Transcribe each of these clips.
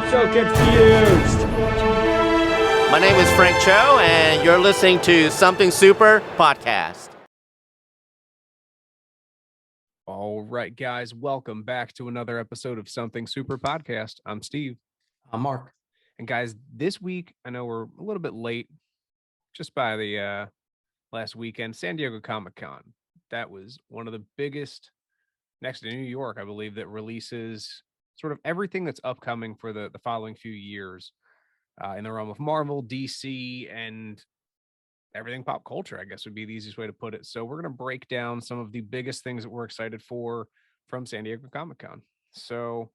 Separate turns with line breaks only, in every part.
So confused.
My name is Frank Cho, and you're listening to Something Super Podcast.
All right, guys, welcome back to another episode of Something Super Podcast. I'm Steve.
I'm Mark.
And guys, this week, I know we're a little bit late just by the last weekend, San Diego Comic-Con. That was one of the biggest, next to New York, I believe, that releases sort of everything that's upcoming for the following few years in the realm of Marvel, DC, and everything pop culture, I guess would be the easiest way to put it. So we're going to break down some of the biggest things that we're excited for from San Diego Comic-Con. So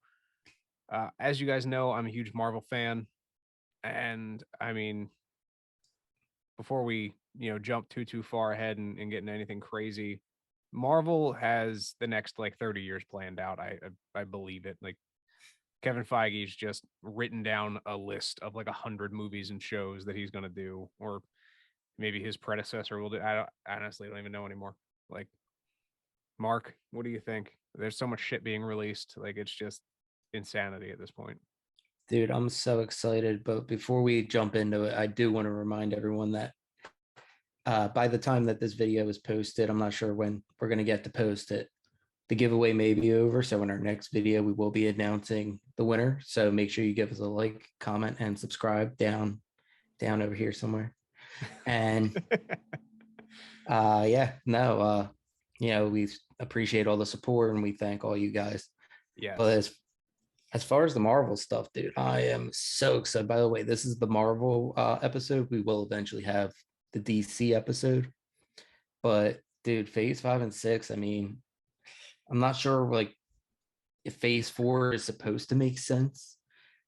as you guys know, I'm a huge Marvel fan. And I mean, before we, jump too far ahead and get into anything crazy, Marvel has the next like 30 years planned out. I believe it. Like Kevin Feige's just written down a list of like 100 movies and shows that he's going to do, or maybe his predecessor will do. I honestly don't even know anymore. Like, Mark, what do you think? There's so much shit being released. Like, it's just insanity at this point.
Dude, I'm so excited. But before we jump into it, I do want to remind everyone that by the time that this video is posted, I'm not sure when we're going to get to post it. The giveaway may be over. So in our next video, we will be announcing the winner. So make sure you give us a like, comment, and subscribe down over here somewhere. And we appreciate all the support and we thank all you guys.
Yes.
But as far as the Marvel stuff, dude, I am so excited. By the way, this is the Marvel episode. We will eventually have the DC episode. But dude, phase 5 and 6, I mean, I'm not sure like if phase 4 is supposed to make sense.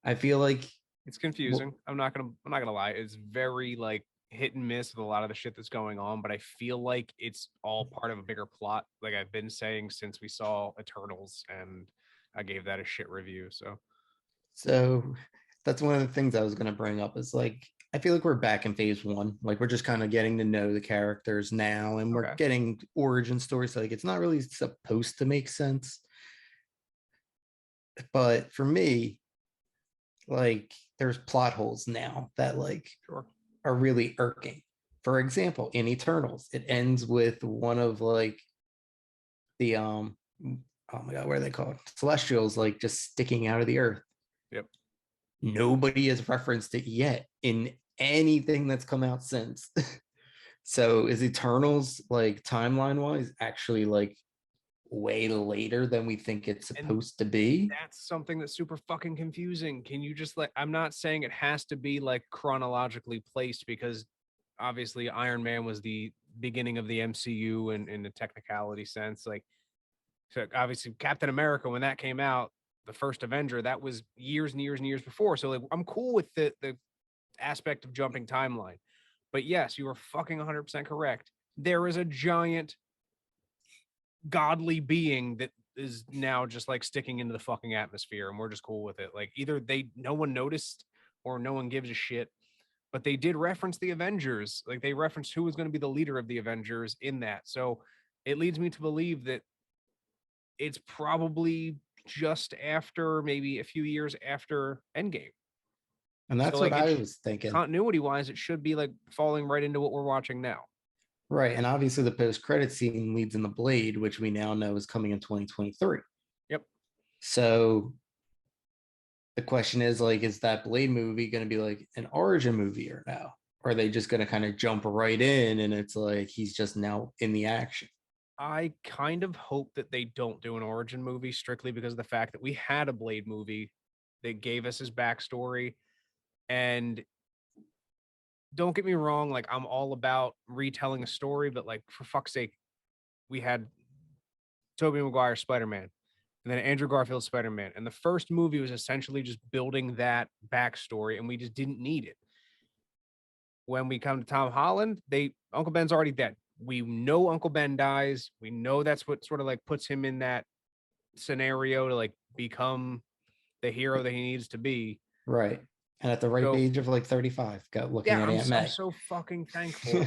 I feel like
it's confusing. I'm not gonna lie. It's very like hit and miss with a lot of the shit that's going on, but I feel like it's all part of a bigger plot. Like I've been saying since we saw Eternals, and I gave that a shit review.
So that's one of the things I was gonna bring up is like I feel like we're back in phase 1. Like we're just kind of getting to know the characters now, and we're getting origin stories. So like it's not really supposed to make sense. But for me, like there's plot holes now that like are really irking. For example, in Eternals, it ends with one of like the oh my god, what are they called? Celestials like just sticking out of the earth.
Yep.
Nobody has referenced it yet in anything that's come out since. So is Eternals like timeline wise actually like way later than we think it's supposed to be?
That's something that's super fucking confusing. Can you just like, I'm not saying it has to be like chronologically placed, because obviously Iron Man was the beginning of the MCU in the technicality sense. Like, so obviously Captain America, when that came out, the first Avenger, that was years and years and years before. So like, I'm cool with the aspect of jumping timeline. But yes, you are fucking 100% correct. There is a giant godly being that is now just like sticking into the fucking atmosphere, and we're just cool with it. Like either no one noticed or no one gives a shit. But they did reference the Avengers. Like they referenced who was going to be the leader of the Avengers in that. So it leads me to believe that it's probably just after, maybe a few years after Endgame.
And that's what I was thinking.
Continuity wise, it should be like falling right into what we're watching now.
Right. And obviously the post-credit scene leads in the Blade, which we now know is coming in 2023.
Yep.
So the question is like, is that Blade movie going to be like an origin movie or no? Or are they just going to kind of jump right in and it's like he's just now in the action?
I kind of hope that they don't do an origin movie, strictly because of the fact that we had a Blade movie that gave us his backstory. And don't get me wrong, like I'm all about retelling a story, but like for fuck's sake, we had Tobey Maguire Spider-Man and then Andrew Garfield Spider-Man. And the first movie was essentially just building that backstory, and we just didn't need it. When we come to Tom Holland, Uncle Ben's already dead. We know Uncle Ben dies. We know that's what sort of like puts him in that scenario to like become the hero that he needs to be.
Right. And at the right age of like 35, got looking at Aunt May.
I'm so fucking thankful.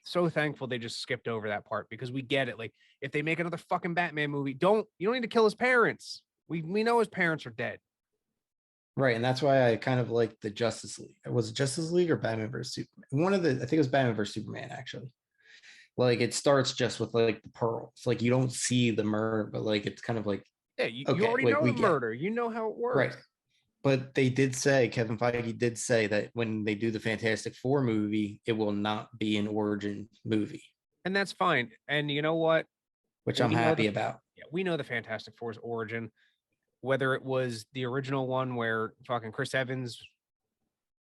So thankful they just skipped over that part, because we get it. Like if they make another fucking Batman movie, you don't need to kill his parents. We know his parents are dead.
Right, and that's why I kind of like the Justice League. Was it Justice League or Batman versus Superman? One of the, I think it was Batman versus Superman actually. Like it starts just with like the pearls. Like you don't see the murder, but like it's kind of like
Yeah, you
okay,
already
like
know
we
the
get
murder. You know how it
right.
works.
But they did say Kevin Feige did say that when they do the Fantastic Four movie, it will not be an origin movie,
And that's fine. And you know what?
which I'm
We know
happy about.
yeah, we know the Fantastic Four's origin, whether it was the original one where fucking Chris Evans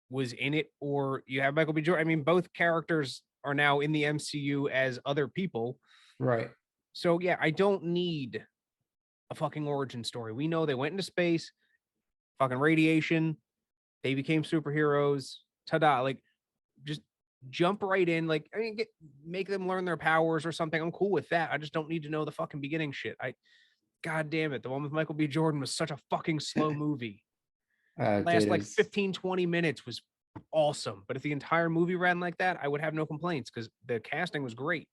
was in it, or you have Michael B. Jordan. I mean, both characters are now in the MCU as other people.
Right.
So yeah, I don't need a fucking origin story. We know they went into space, fucking radiation, they became superheroes. Ta-da! Like, just jump right in. Like, I mean, make them learn their powers or something. I'm cool with that. I just don't need to know the fucking beginning shit. God damn it, the one with Michael B. Jordan was such a fucking slow movie.
Dude,
Last like 15, 20 minutes was awesome. But if the entire movie ran like that, I would have no complaints because the casting was great.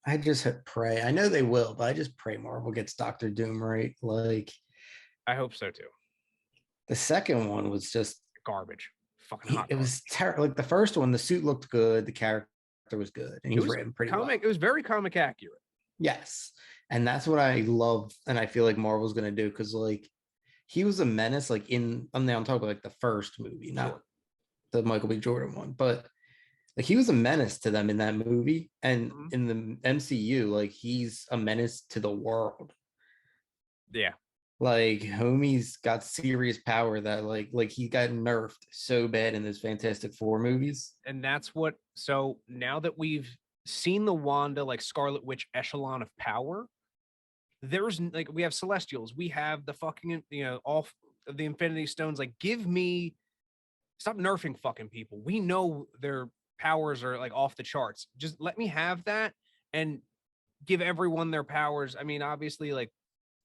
I just pray. I know they will, but I just pray Marvel gets Doctor Doom right. Like
I hope so too.
the second one was just
Garbage. Fucking hot
it
garbage.
was terrible. Like the first one, the suit looked good, the character was good, and he
It
was
was
written pretty
comic.
well.
It was very comic accurate.
Yes, and that's what I love, and I feel like Marvel's gonna do because like he was a menace. Like in I'm talking about like the first movie, not
Sure.
the Michael B. Jordan one, but like he was a menace to them in that movie, and
Mhm.
in the MCU, like he's a menace to the world.
Yeah.
Like homie's got serious power that like he got nerfed so bad in those Fantastic Four movies.
And that's what. So now that we've seen the Wanda like Scarlet Witch echelon of power, there's like we have Celestials, we have the fucking all of the Infinity Stones. Like, give me stop nerfing fucking people. We know their powers are like off the charts. Just let me have that and give everyone their powers. I mean, obviously, like,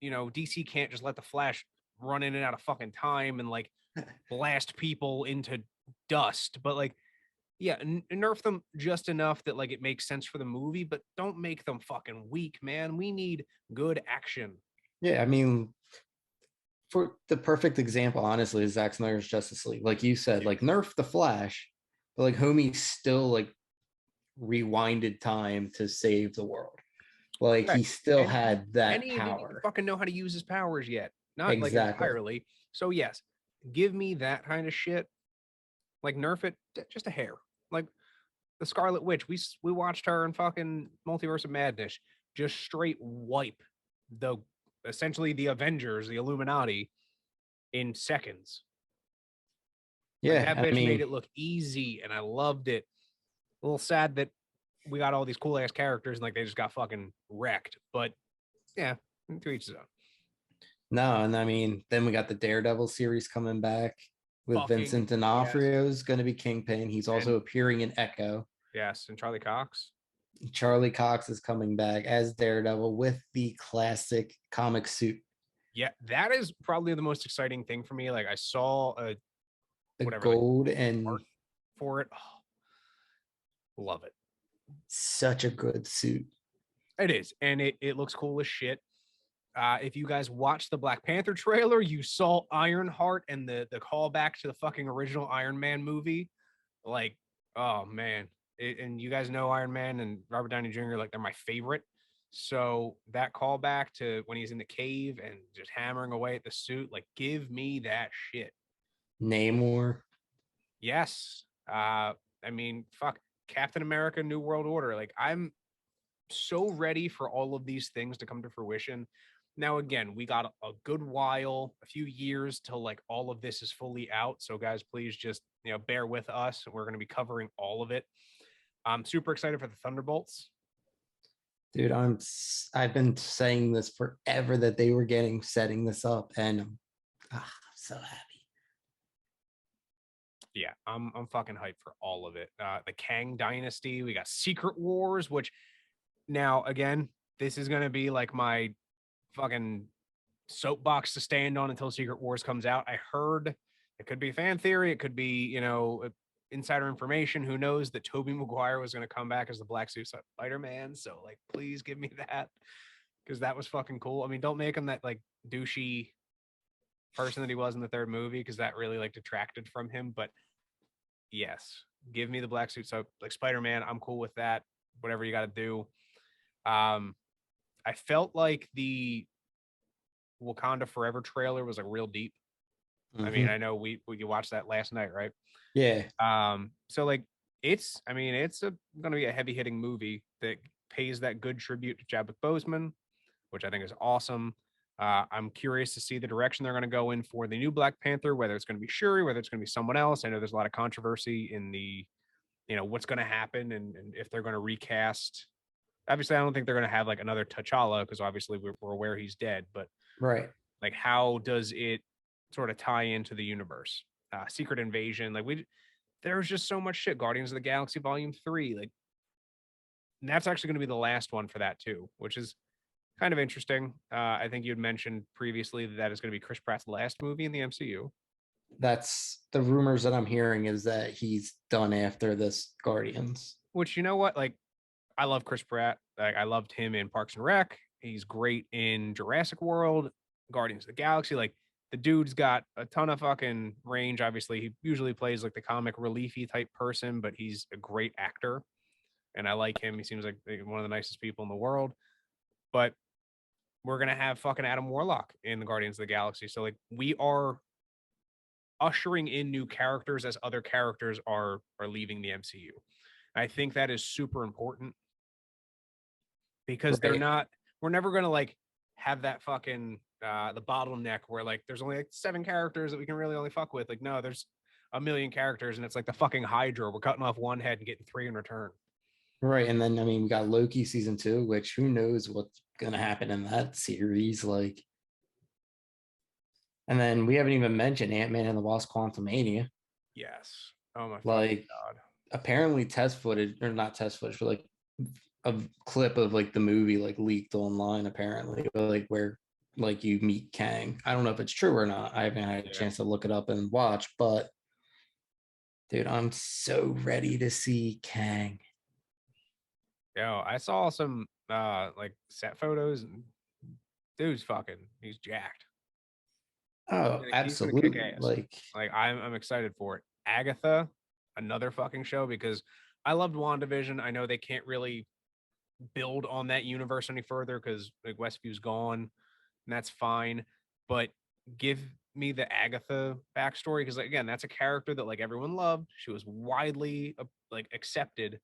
DC can't just let the Flash run in and out of fucking time and like blast people into dust, but like, yeah, nerf them just enough that like it makes sense for the movie, but don't make them fucking weak, man. We need good action.
Yeah, I mean, for the perfect example, honestly, is Zack Snyder's Justice League. Like you said, like nerf the Flash, but like homie still like rewinded time to save the world. Like he
Correct.
still
And
had that
he didn't even
power.
fucking know how to use his powers yet. Not like
Exactly.
entirely. So yes, give me that kind of shit. Like nerf it just a hair. Like the Scarlet Witch, we watched her in fucking Multiverse of Madness just straight wipe the essentially the Avengers, the Illuminati in seconds. Like that
Yeah, I
bitch made
mean,
it look easy and I loved it. A little sad that we got all these cool ass characters and like they just got fucking wrecked. But yeah, to each his own.
no, and I mean, then we got the Daredevil series coming back with
Fucking
Vincent
yes.
D'Onofrio is going to be Kingpin. He's also
And
appearing in Echo.
yes, and Charlie Cox.
Charlie Cox is coming back as Daredevil with the classic comic suit,
Yeah, that is probably the most exciting thing for me. Like I saw a
the
whatever like
gold, and
art for it. Oh, love it.
such a good suit.
It is, and it looks cool as shit. If you guys watched the Black Panther trailer, you saw Ironheart and the callback to the fucking original Iron Man movie. Like, oh man. And you guys know Iron Man and Robert Downey Jr., like they're my favorite. So that callback to when he's in the cave and just hammering away at the suit, like give me that shit.
Namor.
Yes. I mean, fuck Captain America, New World Order. Like I'm so ready for all of these things to come to fruition. Now, again, we got a good while, a few years till like all of this is fully out. So, guys, please just bear with us. We're going to be covering all of it. I'm super excited for the Thunderbolts.
Dude, I've been saying this forever that they were setting this up, and I'm so happy.
Yeah, I'm fucking hyped for all of it. The Kang Dynasty. We got Secret Wars, which now again, this is gonna be like my fucking soapbox to stand on until Secret Wars comes out. I heard it could be fan theory, it could be insider information. Who knows that Tobey Maguire was going to come back as the Black Suit Spider-Man? So like, please give me that because that was fucking cool. I mean, don't make him that like douchey person that he was in the third movie, because that really like detracted from him. But yes, give me the black suit. So like Spider-Man, I'm cool with that. Whatever you got to do. I felt like the Wakanda Forever trailer was like real deep. I mean, I know we you watched that last night, right?
Yeah.
So like it's gonna be a heavy hitting movie that pays that good tribute to Chadwick Boseman, which I think is awesome. I'm curious to see the direction they're going to go in for the new Black Panther, whether it's going to be Shuri, whether it's going to be someone else. I know there's a lot of controversy in the, what's going to happen and if they're going to recast. Obviously, I don't think they're going to have like another T'Challa because obviously we're aware he's dead. But
Right.
like, how does it sort of tie into the universe? Secret Invasion, like there's just so much shit. Guardians of the Galaxy Volume 3, like that's actually going to be the last one for that too, which is kind of interesting. I think you'd mentioned previously that is going to be Chris Pratt's last movie in the MCU.
That's the rumors that I'm hearing, is that he's done after this Guardians.
Which, you know what? Like, I love Chris Pratt. Like, I loved him in Parks and Rec. He's great in Jurassic World, Guardians of the Galaxy. Like, the dude's got a ton of fucking range. Obviously, he usually plays like the comic reliefy type person, but he's a great actor. And I like him. He seems like one of the nicest people in the world. But we're going to have fucking Adam Warlock in the Guardians of the Galaxy. So, like, we are ushering in new characters as other characters are leaving the MCU. I think that is super important because we're never going to like have that fucking the bottleneck where like there's only like 7 characters that we can really only fuck with. Like, no, there's a million characters and it's like the fucking Hydra. We're cutting off one head and getting 3 in return.
Right. And then, I mean, we got Loki season 2, which who knows what's going to happen in that series. Like, and then we haven't even mentioned Ant-Man and the Wasp Quantumania.
Yes. Oh my
like
God.
Apparently test footage, or not test footage, but like a clip of like the movie like leaked online apparently, like where like you meet Kang. I don't know if it's true or not. I haven't had a chance to look it up and watch, but dude, I'm so ready to see Kang.
Yo, I saw some like set photos and dude's fucking he's jacked.
Oh,
He's gonna kick
absolutely.
ass. Like I'm excited for it. Agatha, another fucking show because I loved WandaVision. I know they can't really build on that universe any further because like Westview's gone, and that's fine. But give me the Agatha backstory because like, again, that's a character that like everyone loved. She was widely like accepted.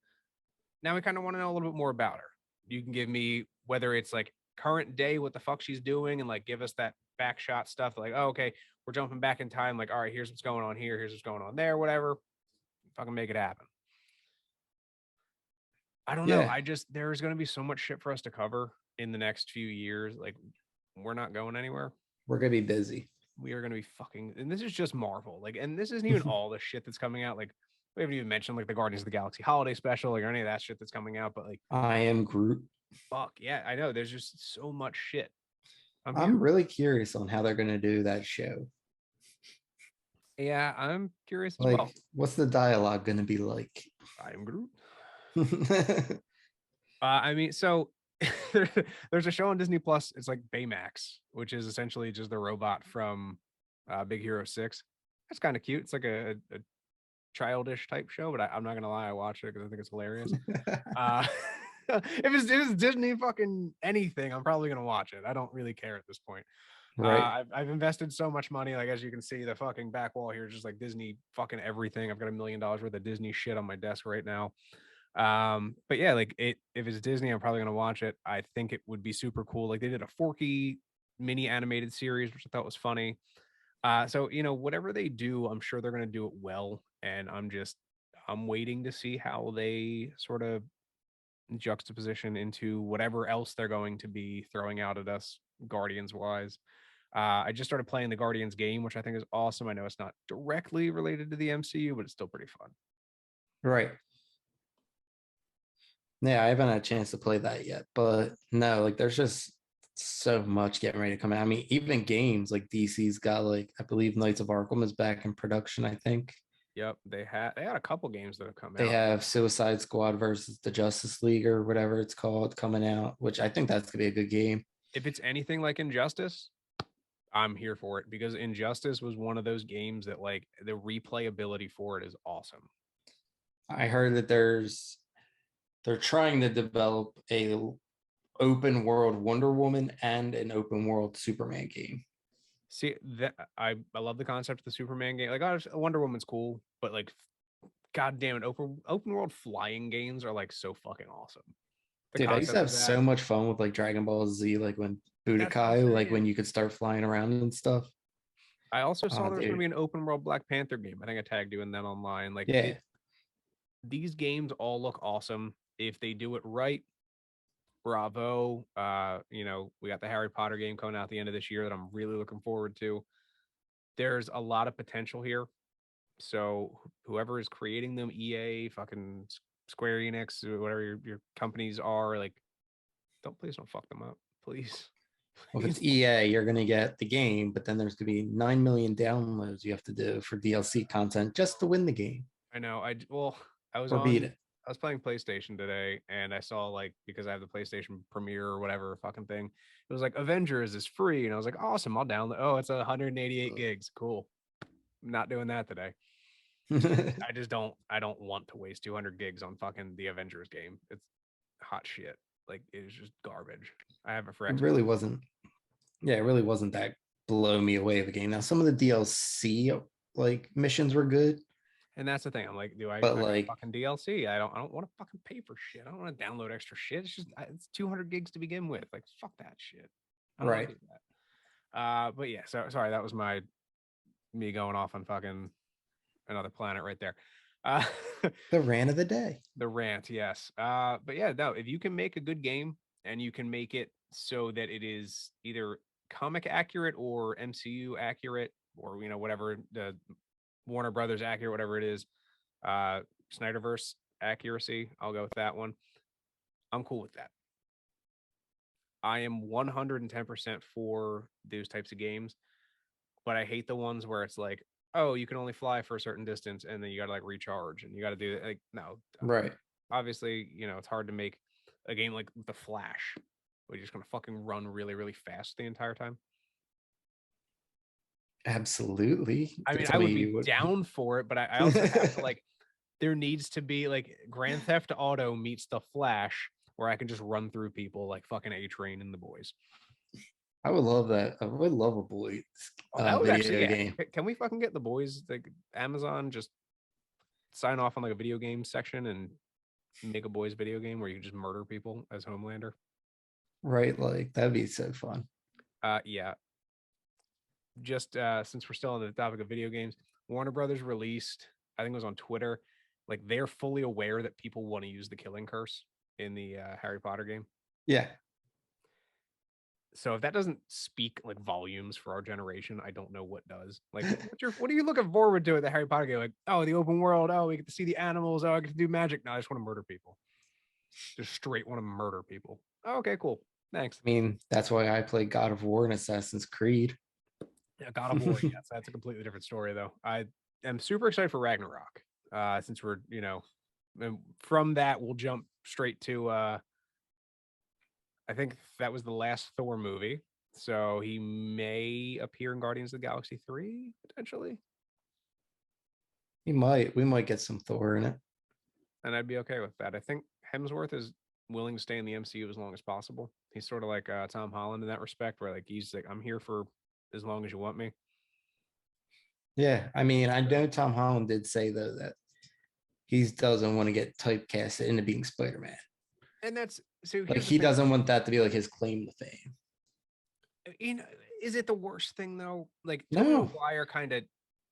Now we kind of want to know a little bit more about her. You can give me whether it's like current day, what the fuck she's doing, and like give us that back shot stuff. Like, oh, okay, we're jumping back in time. Like, all right, here's what's going on here. Here's what's going on there. Whatever. Fucking make it happen. I don't know. There's going to be so much shit for us to cover in the next few years. Like, we're not going anywhere.
We're gonna be busy.
We are going to be fucking, and this is just Marvel. Like, and this isn't even all the shit that's coming out. Like, we haven't even mentioned like the Guardians of the Galaxy holiday special, like or any of that shit that's coming out. But like,
I am Groot.
Fuck yeah, I know. There's just so much shit.
I'm really curious on how they're gonna do that show.
Yeah, I'm curious as
like,
well.
What's the dialogue gonna be like?
I am Groot. I mean, so there's a show on Disney Plus. It's like Baymax, which is essentially just the robot from Big Hero 6. That's kind of cute. It's like a childish type show, but I'm not gonna lie, I watched it because I think it's hilarious. If it's Disney fucking anything, I'm probably gonna watch it. I don't really care at this point.
Right.
I've invested so much money. Like as you can see, the fucking back wall here is just like Disney fucking everything. I've got $1 million worth of Disney shit on my desk right now. But yeah, like if it's Disney, I'm probably gonna watch it. I think it would be super cool. Like they did a Forky mini animated series, which I thought was funny. So whatever they do, I'm sure they're gonna do it well. And I'm waiting to see how they sort of juxtaposition into whatever else they're going to be throwing out at us Guardians wise. I just started playing the Guardians game, which I think is awesome. I know it's not directly related to the MCU, but it's still pretty fun.
Right. Yeah, I haven't had a chance to play that yet, but no, like there's just so much getting ready to come out. I mean, even games like DC's got like, I believe Knights of Arkham is back in production, I think.
Yep, they had a couple games that have come out.
They have Suicide Squad versus the Justice League or whatever it's called coming out, which I think that's gonna be a good game.
If it's anything like Injustice, I'm here for it because Injustice was one of those games that like the replayability for it is awesome.
I heard that they're trying to develop a open world Wonder Woman and an open world Superman game.
See that I love the concept of the Superman game. Like Wonder Woman's cool, but like god damn it, open world flying games are like so fucking awesome. The
Dude, I used to
concept
have
of that.
so much fun with like Dragon Ball Z, like when
That's what I'm
Budokai, like when
saying.
you could start flying around and stuff.
I also saw
Oh,
there was going to be
dude.
an open world Black Panther game. I think I tagged you in that online. Like
Yeah.
these games all look awesome if they do it right. Bravo. We got the Harry Potter game coming out at the end of this year that I'm really looking forward to. There's a lot of potential here. So whoever is creating them, EA, fucking Square Enix, or whatever your companies are, like, please don't fuck them up, please.
Well, if it's
Please.
EA, you're gonna get the game, but then there's gonna be 9 million downloads you have to do for DLC content just to win the game
I know. I was
or beat
on.
it.
I was playing PlayStation today, and I saw like because I have the PlayStation Premiere or whatever fucking thing. It was like Avengers is free, and I was like, awesome, I'll download. Oh, it's 188 gigs. Cool. I'm not doing that today. I just don't. I don't want to waste 200 gigs on fucking the Avengers game. It's hot shit. Like it is just garbage. I have it for
It
Xbox.
really wasn't. Yeah, it really wasn't that blow me away of a game. Now, some of the DLC like missions were good,
And that's the thing. I'm like,
but
I got
like,
fucking DLC. I don't want to fucking pay for shit. I don't want to download extra shit. It's just it's 200 gigs to begin with. Like fuck that shit. I don't want
right.
to do that. But yeah, so sorry, that was me going off on fucking another planet right there. Uh
The rant of the day.
the rant, yes. But yeah, no, if you can make a good game and you can make it so that it is either comic accurate or MCU accurate or whatever the Warner Brothers accurate, whatever it is, Snyderverse accuracy, I'll go with that one. I'm cool with that. I am 110% for those types of games, but I hate the ones where it's like, oh, you can only fly for a certain distance and then you got to like recharge and you got to do it. Like, no,
Right.
obviously, it's hard to make a game like The Flash where you're just going to fucking run really, really fast the entire time.
Absolutely.
I mean,
Tell
I would
me
be
you would.
down for it, but I also have to like, there needs to be like Grand Theft Auto meets The Flash where I can just run through people like fucking A Train and the boys.
I would love that. I would love a boy
Oh, that would actually,
video
yeah.
game.
Can we fucking get the boys like Amazon just sign off on like a video game section and make a boys video game where you can just murder people as Homelander?
Right. Like that'd be so fun.
Yeah. Just since we're still on the topic of video games, Warner Brothers released, I think it was on Twitter, like they're fully aware that people want to use the killing curse in the Harry Potter game.
Yeah.
So if that doesn't speak like volumes for our generation, I don't know what does. Like, what are you looking forward to at the Harry Potter game? Like, oh, the open world. Oh, we get to see the animals. Oh, I get to do magic. No, I just want to murder people. Just straight want to murder people. Oh, okay, cool. Thanks.
I mean, that's why I play God of War and Assassin's Creed.
Yeah, God of War. Yes, that's a completely different story, though. I am super excited for Ragnarok. Since we're, and from that we'll jump straight to. I think that was the last Thor movie, so he may appear in Guardians of the Galaxy 3 potentially,
We might get some Thor in it.
and I'd be okay with that. I think Hemsworth is willing to stay in the MCU as long as possible. He's sort of like Tom Holland in that respect, where like he's like, I'm here for as long as you want me.
Yeah. I mean, I know Tom Holland did say though that he doesn't want to get typecasted into being Spider-Man.
And that's so.
Like
Here's the
he
thing.
doesn't want that to be like his claim to fame.
Is it the worst thing though? Like Tobey
No.
Maguire kind of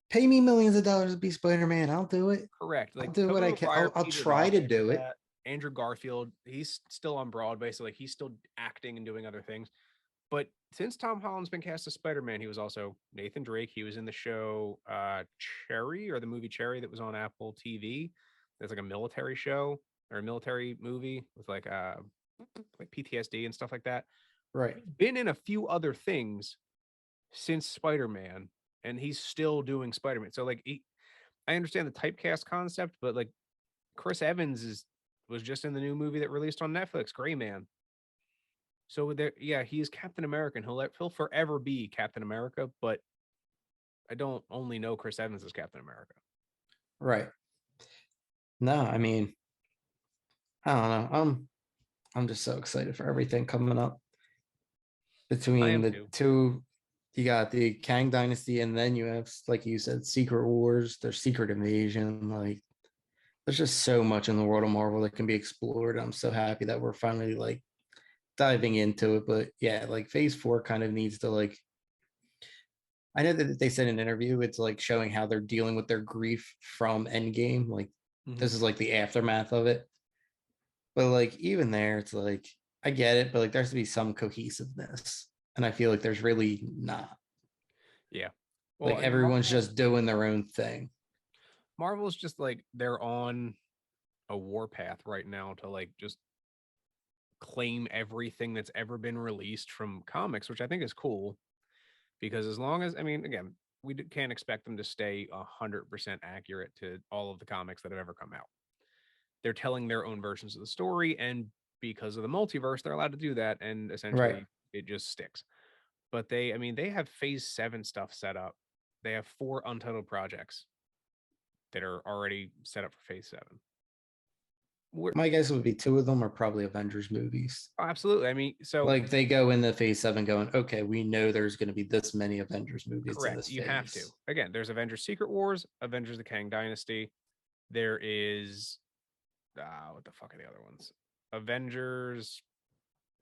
Pay me millions of dollars to be Spider-Man. I'll do it.
correct.
I'll
Like
do what
Tobey
I can.
Maguire
I'll
petered
try
off
to
after
do it.
that. Andrew Garfield, he's still on Broadway, so like he's still acting and doing other things. But since Tom Holland's been cast as Spider-Man, he was also Nathan Drake. He was in the show Cherry, or the movie Cherry that was on Apple TV. There's like a military show or a military movie with like PTSD and stuff like that.
Right.
He's been in a few other things since Spider-Man, and he's still doing Spider-Man. So like I understand the typecast concept, but like Chris Evans was just in the new movie that released on Netflix, Gray Man. So there, yeah, he is Captain America, and he'll forever be Captain America. But I don't only know Chris Evans as Captain America.
Right. No, I mean, I don't know. I'm just so excited for everything coming up
I
between
am
the
too.
two. You got the Kang Dynasty, and then you have, like you said, Secret Wars, there's Secret Invasion. Like, there's just so much in the world of Marvel that can be explored. I'm so happy that we're finally like diving into it. But yeah, like phase four kind of needs to like, I know that they said in an interview, it's like showing how they're dealing with their grief from Endgame. Like, this is like the aftermath of it. But like even there, it's like I get it, but like there has to be some cohesiveness. And I feel like there's really not.
Yeah. Well,
Like
I mean,
everyone's just doing their own thing.
Marvel's just like they're on a warpath right now to like just claim everything that's ever been released from comics, which I think is cool because as long as I mean, again, can't expect them to stay 100% accurate to all of the comics that have ever come out. They're telling their own versions of the story, and because of the multiverse, they're allowed to do that, and
Right.
essentially it just sticks. But I mean, they have Phase 7 stuff set up. They have 4 untitled projects that are already set up for Phase 7.
My guess would be two of them are probably Avengers movies.
Oh, absolutely. I mean, so
Like they go into phase seven going, okay, we know there's going to be this many Avengers movies in
correct.
this
You have to.
phase.
Again, there's Avengers Secret Wars, Avengers the Kang Dynasty. There is what the fuck are the other ones? Avengers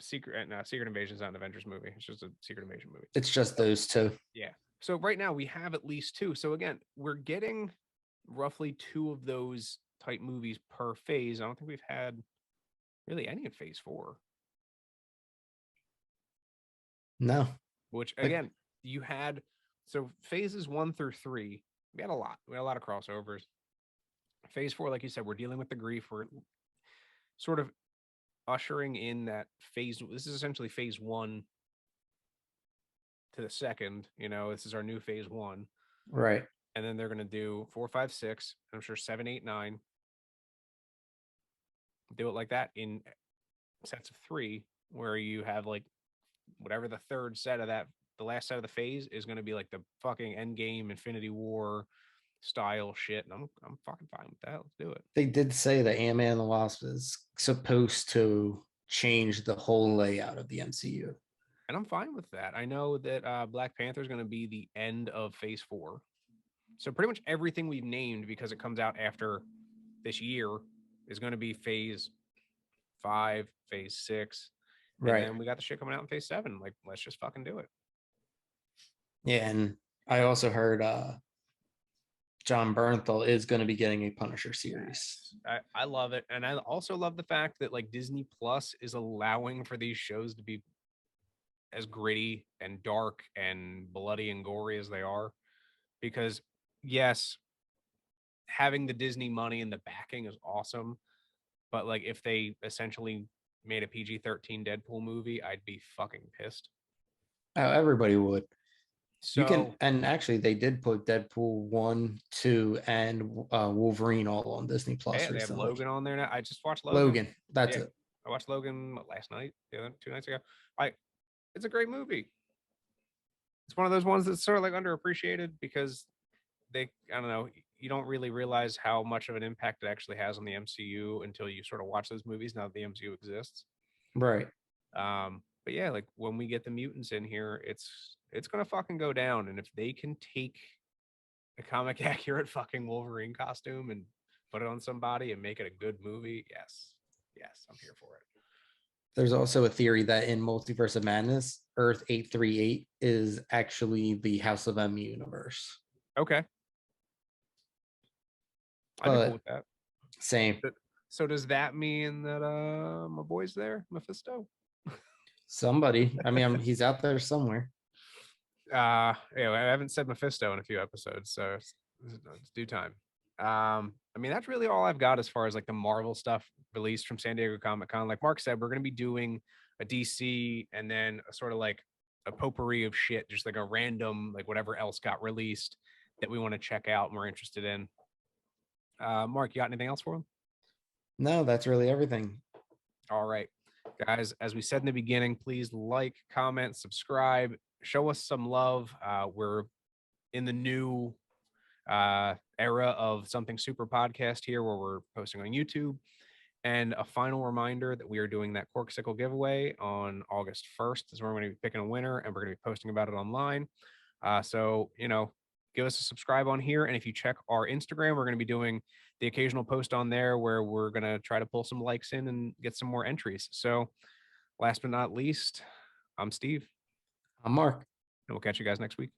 Secret Invasion is not an Avengers movie. It's just a Secret Invasion movie.
It's just those two.
Yeah. So right now we have at least 2. So again, we're getting roughly 2 of those type movies per phase. I don't think we've had really any in phase 4.
No.
Which
Like
again, you had so phases 1 through 3, we had a lot. We had a lot of crossovers. Phase 4, like you said, we're dealing with the grief. We're sort of ushering in that phase. This is essentially phase 1 to the second. This is our new phase 1.
right.
And then they're going to do 4, 5, 6. I'm sure 7, 8, 9. Do it like that in sets of 3, where you have like whatever the third set of that, the last set of the phase is going to be like the fucking Endgame, Infinity War style shit. And I'm fucking fine with that. Let's do it.
They did say that Ant-Man and the Wasp is supposed to change the whole layout of the MCU.
And I'm fine with that. I know that Black Panther is going to be the end of phase 4. So pretty much everything we've named, because it comes out after this year, is going to be phase 5, phase 6. And
Right.
then we got the shit coming out in phase 7. Like, let's just fucking do it.
Yeah, and I also heard John Bernthal is going to be getting a Punisher series.
I love it. And I also love the fact that like Disney Plus is allowing for these shows to be as gritty and dark and bloody and gory as they are. Because yes, having the Disney money and the backing is awesome. But like if they essentially made a PG-13 Deadpool movie, I'd be fucking pissed.
Oh, everybody would. You can,
So
and actually, they did put Deadpool 1, 2, and Wolverine all on Disney Plus
yeah, they have
recently.
Logan on there now. I just watched Logan.
Logan, that's
Yeah,
it.
I watched Logan last night, 2 nights ago. It's a great movie. It's one of those ones that's sort of like underappreciated because I don't know, you don't really realize how much of an impact it actually has on the MCU until you sort of watch those movies now that the MCU exists.
Right.
But yeah, like when we get the mutants in here, it's gonna fucking go down. And if they can take a comic accurate fucking Wolverine costume and put it on somebody and make it a good movie, yes, I'm here for it.
There's also a theory that in Multiverse of Madness, Earth 838 is actually the House of M universe.
Okay. I'd be cool
But
with that.
same.
So does that mean that my boy's there, Mephisto?
Somebody. I mean, he's out there somewhere.
Yeah, I haven't said Mephisto in a few episodes, so it's due time. I mean, that's really all I've got as far as like the Marvel stuff released from San Diego Comic-Con. Like Mark said, we're going to be doing a DC and then a sort of like a potpourri of shit, just like a random, like whatever else got released that we want to check out and we're interested in. Mark, you got anything else for him?
No, that's really everything.
All right. Guys, as we said in the beginning, please like, comment, subscribe, show us some love. We're in the new era of Something Super podcast here where we're posting on YouTube. And a final reminder that we are doing that Corksicle giveaway on August 1st is where we're going to be picking a winner and we're going to be posting about it online. So, give us a subscribe on here. And if you check our Instagram, we're going to be doing the occasional post on there where we're going to try to pull some likes in and get some more entries. So last but not least, I'm Steve,
I'm Mark.
and we'll catch you guys next week.